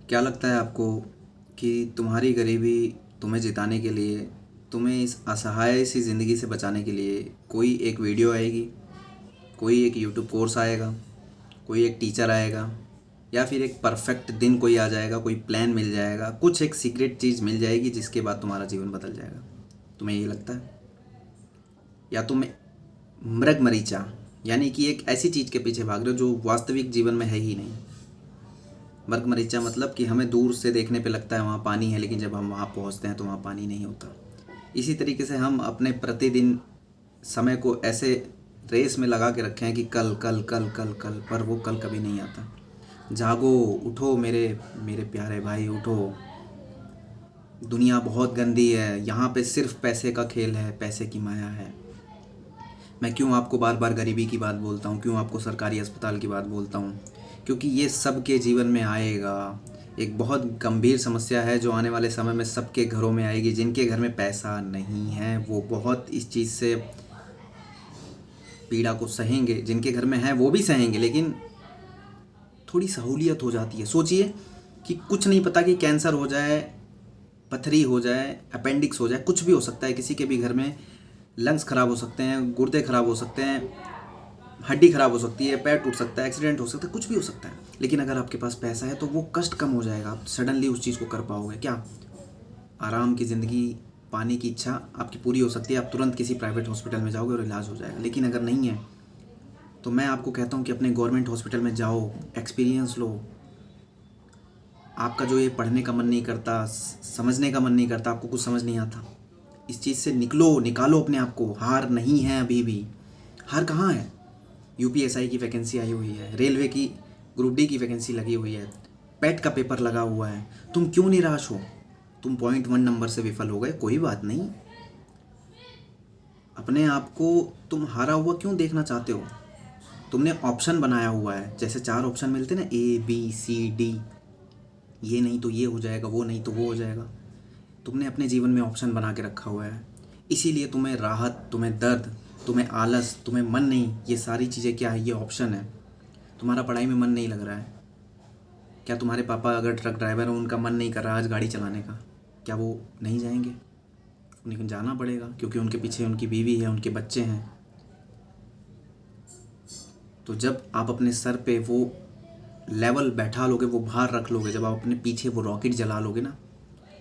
क्या लगता है आपको कि तुम्हारी गरीबी तुम्हें जिताने के लिए, तुम्हें इस असहाय सी ज़िंदगी से बचाने के लिए कोई एक वीडियो आएगी, कोई एक यूट्यूब कोर्स आएगा, कोई एक टीचर आएगा, या फिर एक परफेक्ट दिन कोई आ जाएगा, कोई प्लान मिल जाएगा, कुछ एक सीक्रेट चीज़ मिल जाएगी जिसके बाद तुम्हारा जीवन बदल जाएगा? तुम्हें ये लगता है? या तुम मृग मरीचा यानी कि एक ऐसी चीज़ के पीछे भाग रहे हो जो वास्तविक जीवन में है ही नहीं? मर्ग मरीचा मतलब कि हमें दूर से देखने पे लगता है वहाँ पानी है, लेकिन जब हम वहाँ पहुँचते हैं तो वहाँ पानी नहीं होता। इसी तरीके से हम अपने प्रतिदिन समय को ऐसे रेस में लगा के रखे हैं कि कल कल कल कल कल, पर वो कल कभी नहीं आता। जागो, उठो मेरे मेरे प्यारे भाई, उठो। दुनिया बहुत गंदी है, यहाँ पे सिर्फ पैसे का खेल है, पैसे की माया है। मैं क्यों आपको बार बार गरीबी की बात बोलता हूँ, क्यों आपको सरकारी अस्पताल की बात बोलता हूँ? क्योंकि ये सबके जीवन में आएगा। एक बहुत गंभीर समस्या है जो आने वाले समय में सबके घरों में आएगी। जिनके घर में पैसा नहीं है वो बहुत इस चीज़ से पीड़ा को सहेंगे, जिनके घर में है वो भी सहेंगे, लेकिन थोड़ी सहूलियत हो जाती है। सोचिए कि कुछ नहीं पता कि कैंसर हो जाए, पथरी हो जाए, अपेंडिक्स हो जाए, कुछ भी हो सकता है। किसी के भी घर में लंग्स ख़राब हो सकते हैं, गुर्दे ख़राब हो सकते हैं, हड्डी ख़राब हो सकती है, पैर टूट सकता है, एक्सीडेंट हो सकता है, कुछ भी हो सकता है। लेकिन अगर आपके पास पैसा है तो वो कष्ट कम हो जाएगा, आप सडनली उस चीज़ को कर पाओगे। क्या आराम की ज़िंदगी पाने की इच्छा आपकी पूरी हो सकती है, आप तुरंत किसी प्राइवेट हॉस्पिटल में जाओगे और इलाज हो जाएगा। लेकिन अगर नहीं है तो मैं आपको कहता हूँ कि अपने गवर्नमेंट हॉस्पिटल में जाओ, एक्सपीरियंस लो। आपका जो ये पढ़ने का मन नहीं करता, समझने का मन नहीं करता, आपको कुछ समझ नहीं आता, इस चीज़ से निकालो अपने आप को। हार नहीं है अभी भी। हार कहाँ है? यूपीएसआई की वैकेंसी आई हुई है, रेलवे की ग्रुप डी की वैकेंसी लगी हुई है, पेट का पेपर लगा हुआ है। तुम क्यों निराश हो? तुम 0.1 नंबर से विफल हो गए, कोई बात नहीं। अपने आप को तुम हारा हुआ क्यों देखना चाहते हो? तुमने ऑप्शन बनाया हुआ है, जैसे 4 ऑप्शन मिलते हैं ना, ABCD। ये नहीं तो ये हो जाएगा, वो नहीं तो वो हो जाएगा। तुमने अपने जीवन में ऑप्शन बना के रखा हुआ है, इसीलिए तुम्हें राहत, तुम्हें दर्द, तुम्हें आलस, तुम्हें मन नहीं, ये सारी चीज़ें क्या है? ये ऑप्शन है। तुम्हारा पढ़ाई में मन नहीं लग रहा है, क्या तुम्हारे पापा अगर ट्रक ड्राइवर हैं, उनका मन नहीं कर रहा आज गाड़ी चलाने का, क्या वो नहीं जाएंगे? उन्हें जाना पड़ेगा क्योंकि उनके पीछे उनकी बीवी है, उनके बच्चे हैं। तो जब आप अपने सर पे वो लेवल बैठा लोगे, वो भार रख लोगे, जब आप अपने पीछे वो रॉकेट जला लोगे ना,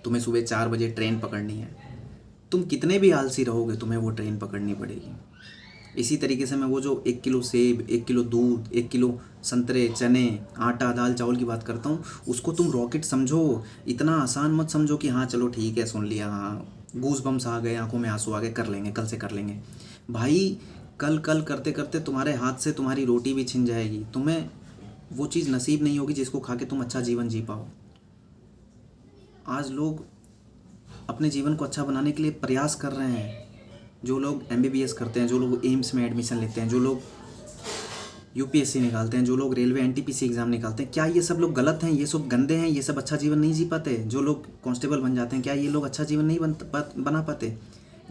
तुम्हें सुबह 4 बजे ट्रेन पकड़नी है, तुम कितने भी आलसी रहोगे तुम्हें वो ट्रेन पकड़नी पड़ेगी। इसी तरीके से मैं वो जो 1 किलो सेब, 1 किलो दूध, 1 किलो संतरे, चने, आटा, दाल, चावल की बात करता हूँ, उसको तुम रॉकेट समझो। इतना आसान मत समझो कि हाँ चलो ठीक है, सुन लिया, हाँ गूज बम्स आ गए, आंखों में आंसू आ गए, कर लेंगे, कल से कर लेंगे। भाई कल कल करते करते तुम्हारे हाथ से तुम्हारी रोटी भी छिन जाएगी, तुम्हें वो चीज़ नसीब नहीं होगी जिसको खा के तुम अच्छा जीवन जी पाओ। आज लोग अपने जीवन को अच्छा बनाने के लिए प्रयास कर रहे हैं। जो लोग MBBS करते हैं, जो लोग एम्स में एडमिशन लेते हैं, जो लोग UPSC निकालते हैं, जो लोग रेलवे NTPC एग्ज़ाम निकालते हैं, क्या ये सब लोग गलत हैं? ये सब गंदे हैं? ये सब अच्छा जीवन नहीं जी पाते? जो लोग कांस्टेबल बन जाते हैं, क्या ये लोग अच्छा जीवन नहीं बना पाते?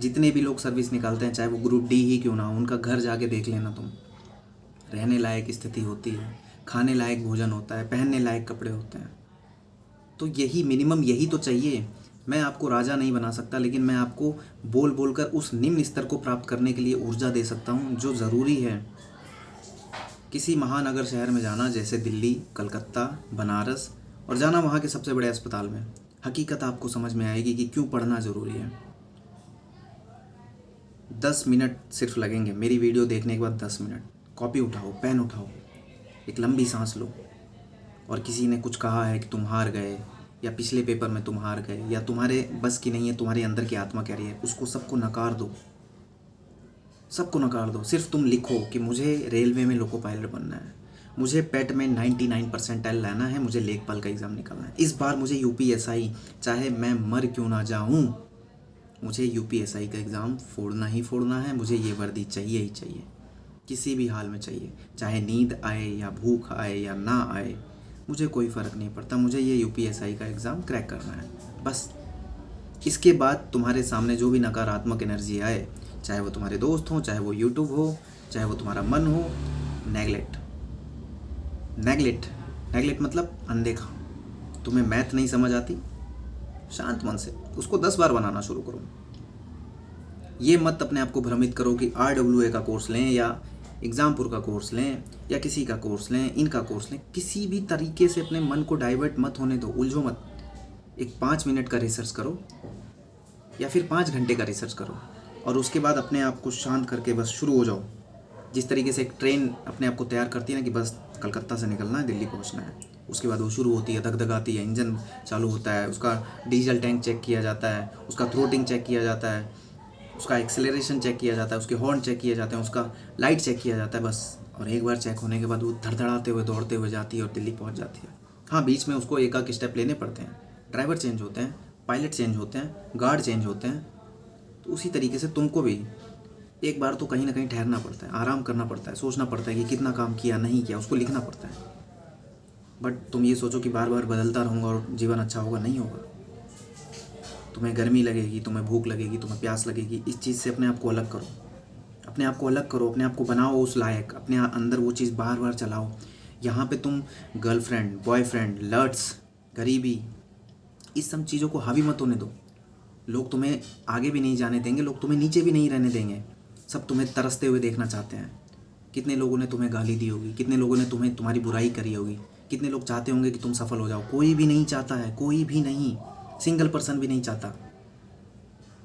जितने भी लोग सर्विस निकालते हैं, चाहे वो ग्रुप D ही क्यों ना हो, उनका घर जाके देख लेना तुम। रहने लायक स्थिति होती है, खाने लायक भोजन होता है, पहनने लायक कपड़े होते हैं। तो यही मिनिमम, यही तो चाहिए। मैं आपको राजा नहीं बना सकता, लेकिन मैं आपको बोल बोल कर उस निम्न स्तर को प्राप्त करने के लिए ऊर्जा दे सकता हूँ जो ज़रूरी है। किसी महानगर शहर में जाना, जैसे दिल्ली, कलकत्ता, बनारस, और जाना वहाँ के सबसे बड़े अस्पताल में, हकीकत आपको समझ में आएगी कि क्यों पढ़ना ज़रूरी है। 10 मिनट सिर्फ लगेंगे मेरी वीडियो देखने के बाद। 10 मिनट, कॉपी उठाओ, पेन उठाओ, एक लंबी सांस लो, और किसी ने कुछ कहा है कि तुम हार गए, या पिछले पेपर में तुम हार गए, या तुम्हारे बस की नहीं है, तुम्हारे अंदर की आत्मा कह रही है, उसको सबको नकार दो, सबको नकार दो। सिर्फ तुम लिखो कि मुझे रेलवे में लोको पायलट बनना है, मुझे पेट में 99 परसेंटाइल लाना है, मुझे लेखपाल का एग्ज़ाम निकालना है, इस बार मुझे UPSI, चाहे मैं मर क्यों ना जाऊँ, मुझे UPSI का एग्ज़ाम फोड़ना ही फोड़ना है, मुझे ये वर्दी चाहिए ही चाहिए, किसी भी हाल में चाहिए। चाहे नींद आए या भूख आए या ना आए, मुझे कोई फ़र्क नहीं पड़ता, मुझे ये UPSI का एग्ज़ाम क्रैक करना है बस। इसके बाद तुम्हारे सामने जो भी नकारात्मक एनर्जी आए, चाहे वो तुम्हारे दोस्त हों, चाहे वो यूट्यूब हो, चाहे वो तुम्हारा मन हो, नेगलेक्ट। नेगलेक्ट नेगलेक्ट मतलब अनदेखा। तुम्हें मैथ नहीं समझ आती, शांत मन से उसको 10 बार बनाना शुरू करो। ये मत अपने आप को भ्रमित करो कि RWA का कोर्स लें या एग्ज़ामपुर का कोर्स लें या किसी का कोर्स लें, इनका कोर्स लें। किसी भी तरीके से अपने मन को डाइवर्ट मत होने दो, उलझो मत। एक 5 मिनट का रिसर्च करो या फिर 5 घंटे का रिसर्च करो और उसके बाद अपने आप को शांत करके बस शुरू हो जाओ। जिस तरीके से एक ट्रेन अपने आप को तैयार करती है ना कि बस कलकत्ता से निकलना है, दिल्ली पहुंचना है, उसके बाद वो शुरू होती है, धक-धकाती है, इंजन चालू होता है, उसका डीजल टैंक चेक किया जाता है, उसका थ्रोटिंग चेक किया जाता है, उसका एक्सेलरेशन चेक किया जाता है, उसके हॉर्न चेक किए जाते हैं, उसका लाइट चेक किया जाता है बस। और एक बार चेक होने के बाद वो धड़धड़ाते हुए दौड़ते हुए जाती है और दिल्ली पहुँच जाती है। हाँ, बीच में उसको एक स्टेप लेने पड़ते हैं, ड्राइवर चेंज होते हैं, पायलट चेंज होते हैं, गार्ड चेंज होते हैं। तो उसी तरीके से तुमको भी एक बार तो कहीं ना कहीं ठहरना पड़ता है, आराम करना पड़ता है, सोचना पड़ता है कि कितना काम किया नहीं किया, उसको लिखना पड़ता है। बट तुम ये सोचो कि बार बार बदलता रहूँगा और जीवन अच्छा होगा, नहीं होगा। तुम्हें गर्मी लगेगी, तुम्हें भूख लगेगी, तुम्हें प्यास लगेगी, इस चीज़ से अपने आप को अलग करो, अपने आप को अलग करो, अपने आप को बनाओ उस लायक, अपने अंदर वो चीज़ बार बार चलाओ। यहाँ पे तुम गर्लफ्रेंड, बॉयफ्रेंड, लर्ट्स, गरीबी, इस सब चीज़ों को हावी मत होने दो। लोग तुम्हें आगे भी नहीं जाने देंगे, लोग तुम्हें नीचे भी नहीं रहने देंगे। सब तुम्हें तरसते हुए देखना चाहते हैं। कितने लोगों ने तुम्हें गाली दी होगी, कितने लोगों ने तुम्हारी बुराई करी होगी, कितने लोग चाहते होंगे कि तुम सफल हो जाओ। कोई भी नहीं चाहता है, कोई भी नहीं, सिंगल पर्सन भी नहीं चाहता।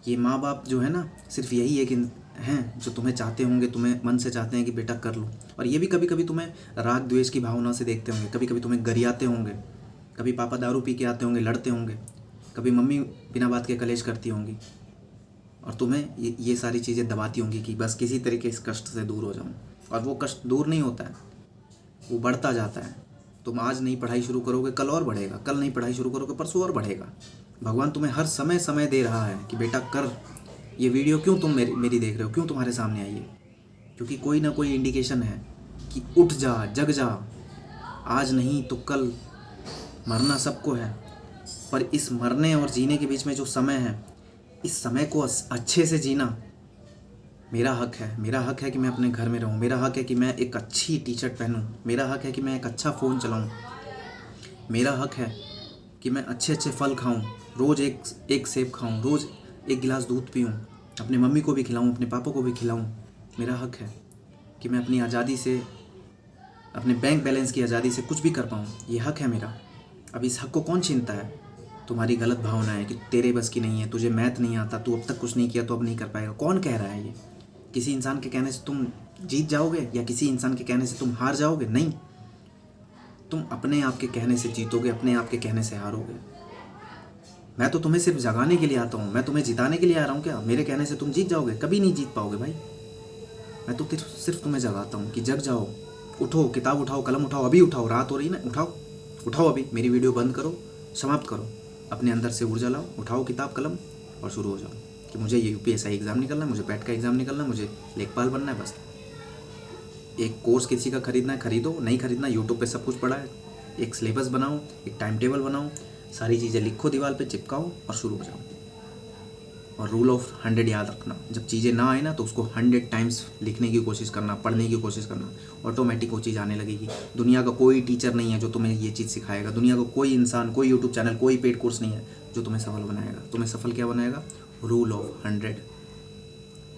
ये माँ बाप जो है ना, सिर्फ यही एक हैं जो तुम्हें चाहते होंगे, तुम्हें मन से चाहते हैं कि बेटा कर लो। और ये भी कभी कभी तुम्हें राग द्वेष की भावना से देखते होंगे, कभी कभी तुम्हें गरियाते होंगे, कभी पापा दारू पी के आते होंगे, लड़ते होंगे, कभी मम्मी बिना बात के कलेश करती होंगी और तुम्हें ये सारी चीज़ें दबाती होंगी कि बस किसी तरीके इस कष्ट से दूर हो जाऊं। और वो कष्ट दूर नहीं होता है, वो बढ़ता जाता है। तुम आज नहीं पढ़ाई शुरू करोगे, कल और बढ़ेगा, कल नहीं पढ़ाई शुरू करोगे, परसों और बढ़ेगा। भगवान तुम्हें हर समय दे रहा है कि बेटा कर। ये वीडियो क्यों तुम मेरी देख रहे हो, क्यों तुम्हारे सामने आई है? क्योंकि कोई ना कोई इंडिकेशन है कि उठ जा, जग जा। आज नहीं तो कल मरना सबको है, पर इस मरने और जीने के बीच में जो समय है, इस समय को अच्छे से जीना मेरा हक है। मेरा हक है कि मैं अपने घर में रहूं, मेरा हक है कि मैं एक अच्छी टी शर्ट पहनूं, मेरा हक है कि मैं एक अच्छा फ़ोन चलाऊं, मेरा हक है कि मैं अच्छे अच्छे फल खाऊं, रोज़ एक सेब खाऊं, रोज़ एक गिलास दूध पीऊं, अपने मम्मी को भी खिलाऊं, अपने पापा को भी खिलाऊं। मेरा हक है कि मैं अपनी आज़ादी से, अपने बैंक बैलेंस की आज़ादी से कुछ भी कर पाऊं। ये हक है मेरा। अब इस हक को कौन छीनता है? तुम्हारी गलत भावना है कि तेरे बस की नहीं है, तुझे मैथ नहीं आता, तू अब तक कुछ नहीं किया तो अब नहीं कर पाएगा। कौन कह रहा है ये? किसी इंसान के कहने से तुम जीत जाओगे या किसी इंसान के कहने से तुम हार जाओगे? नहीं, तुम अपने आप के कहने से जीतोगे, अपने आप के कहने से हारोगे। मैं तो तुम्हें सिर्फ जगाने के लिए आता हूँ, मैं तुम्हें जिताने के लिए आ रहा हूँ क्या? मेरे कहने से तुम जीत जाओगे? कभी नहीं जीत पाओगे भाई। मैं तो सिर्फ तुम्हें जगाता हूँ कि जग जाओ, उठो, किताब उठाओ, कलम उठाओ, अभी उठाओ, रात हो रही ना, उठाओ अभी, मेरी वीडियो बंद करो, समाप्त करो, अपने अंदर से ऊर्जा लाओ, उठाओ किताब कलम और शुरू हो जाओ कि मुझे ये UPSI एग्ज़ाम निकलना है, मुझे पैट का एग्ज़ाम निकलना है, मुझे लेखपाल बनना है। बस एक कोर्स किसी का खरीदना है, खरीदो, नहीं खरीदना, यूट्यूब पे सब कुछ पड़ा है। एक सिलेबस बनाओ, एक टाइम टेबल बनाओ, सारी चीज़ें लिखो, दीवार पे चिपकाओ और शुरू हो जाओ। और रूल ऑफ 100 याद रखना, जब चीज़ें ना आए ना तो उसको 100 टाइम्स लिखने की कोशिश करना, पढ़ने की कोशिश करना, ऑटोमेटिक वो चीज़ आने लगेगी। दुनिया का कोई टीचर नहीं है जो तुम्हें ये चीज़ सिखाएगा, दुनिया का कोई इंसान, कोई यूट्यूब चैनल, कोई पेड कोर्स नहीं है जो तुम्हें सफल बनाएगा। तुम्हें सफल क्या बनाएगा? रूल ऑफ 100,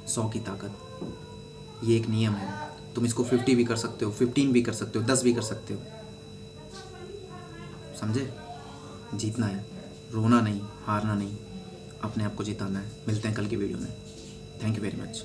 100 की ताकत। ये एक नियम है। तुम इसको 50 भी कर सकते हो, 15 भी कर सकते हो, 10 भी कर सकते हो। समझे? जीतना है, रोना नहीं, हारना नहीं, अपने आप को जिताना है। मिलते हैं कल की वीडियो में। Thank you very much.